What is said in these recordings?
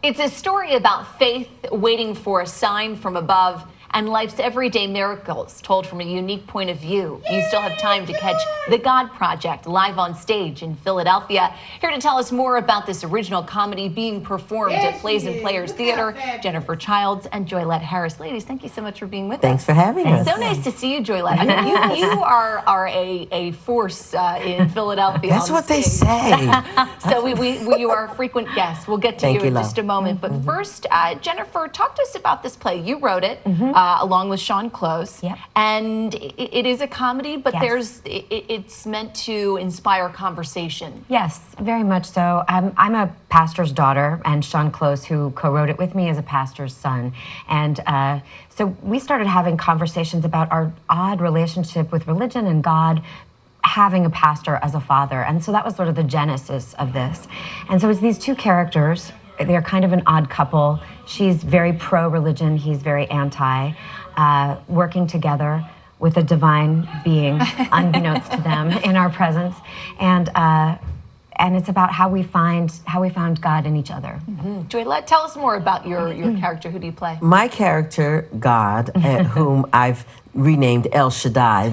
It's a story about faith waiting for a sign from above and life's everyday miracles told from a unique point of view. You still have time to catch The God Project live on stage in Philadelphia. Here to tell us more about this original comedy being performed at Plays and Players Theater, Jennifer Childs and Joylette Harris. Ladies, thank you so much for being with us. Thanks for having us. So nice to see you, Joylette. I mean, you are a force in Philadelphia. That's what they say. So you are a frequent guest. We'll get to you in just a moment. But first, Jennifer, talk to us about this play. You wrote it. Along with Sean Close. Yep. And it is a comedy, but it's meant to inspire conversation. Yes, very much so. I'm a pastor's daughter, and Sean Close, who co-wrote it with me, is a pastor's son. And so we started having conversations about our odd relationship with religion and God, having a pastor as a father. And so that was sort of the genesis of this. And so it's these two characters. They're kind of an odd couple. She's very pro-religion, he's very anti, working together with a divine being, unbeknownst to them, in our presence. And it's about how we found God in each other. Joylette, tell us more about your character. Who do you play? My character, God, whom I've renamed El Shaddai,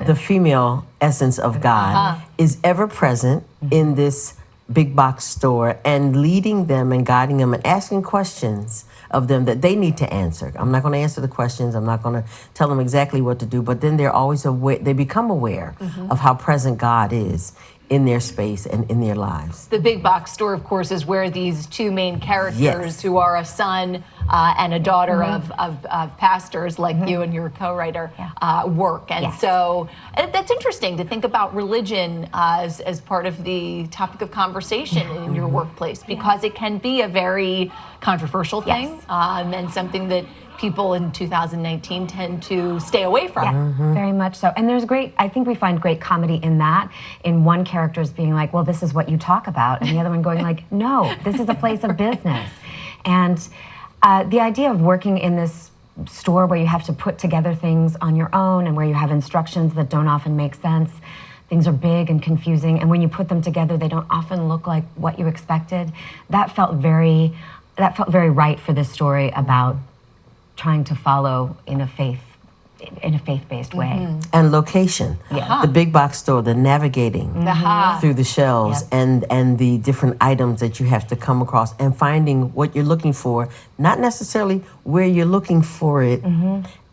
the female essence of God, is ever present in this big box store and leading them and guiding them and asking questions of them that they need to answer. I'm not going to answer the questions. I'm not going to tell them exactly what to do, but then they're always aware, they become aware of how present God is in their space and in their lives. The big box store, of course, is where these two main characters who are a son and a daughter of pastors like you and your co-writer work. And so that's interesting to think about religion as part of the topic of conversation in your workplace, because it can be a very controversial thing and something that people in 2019 tend to stay away from. Very much so. And I think we find great comedy in that, in one character's being like, well, this is what you talk about, and the other one going like, no, this is a place of business. And the idea of working in this store where you have to put together things on your own and where you have instructions that don't often make sense, things are big and confusing, and when you put them together, they don't often look like what you expected. That felt very right for this story about trying to follow in a faith-based way. And location. The big box store, the navigating through the shelves and the different items that you have to come across and finding what you're looking for, not necessarily where you're looking for it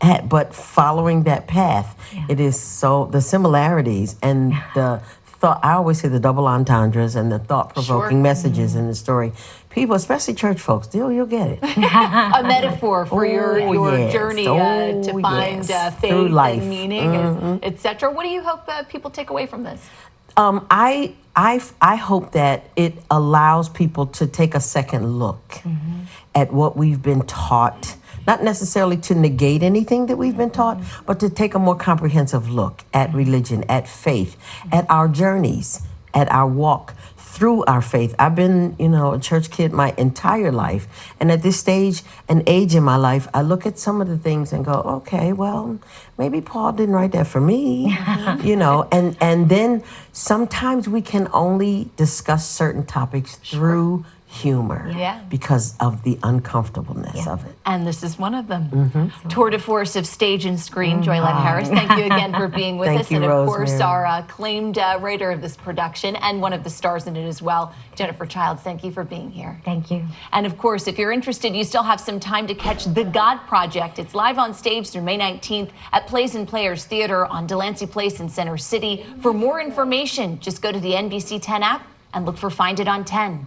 at, but following that path. It is so, the similarities and the thought, I always say the double entendres and the thought-provoking messages in the story. People, especially church folks, you'll get it. A metaphor for your journey to find faith and meaning, etc. What do you hope people take away from this? I hope that it allows people to take a second look at what we've been taught. Not necessarily to negate anything that we've been taught, but to take a more comprehensive look at religion, at faith, at our journeys, at our walk through our faith. I've been, a church kid my entire life. And at this stage and age in my life, I look at some of the things and go, okay, well, maybe Paul didn't write that for me, and then sometimes we can only discuss certain topics through humor because of the uncomfortableness of it. And this is one of them. Tour de force of stage and screen, Joylette Harris. Thank you again for being with us. And of course, our acclaimed writer of this production and one of the stars in it as well, Jennifer Childs. Thank you for being here. Thank you. And of course, if you're interested, you still have some time to catch The God Project. It's live on stage through May 19th at Plays and Players Theater on Delancey Place in Center City. For more information, just go to the NBC 10 app and look for Find It on 10.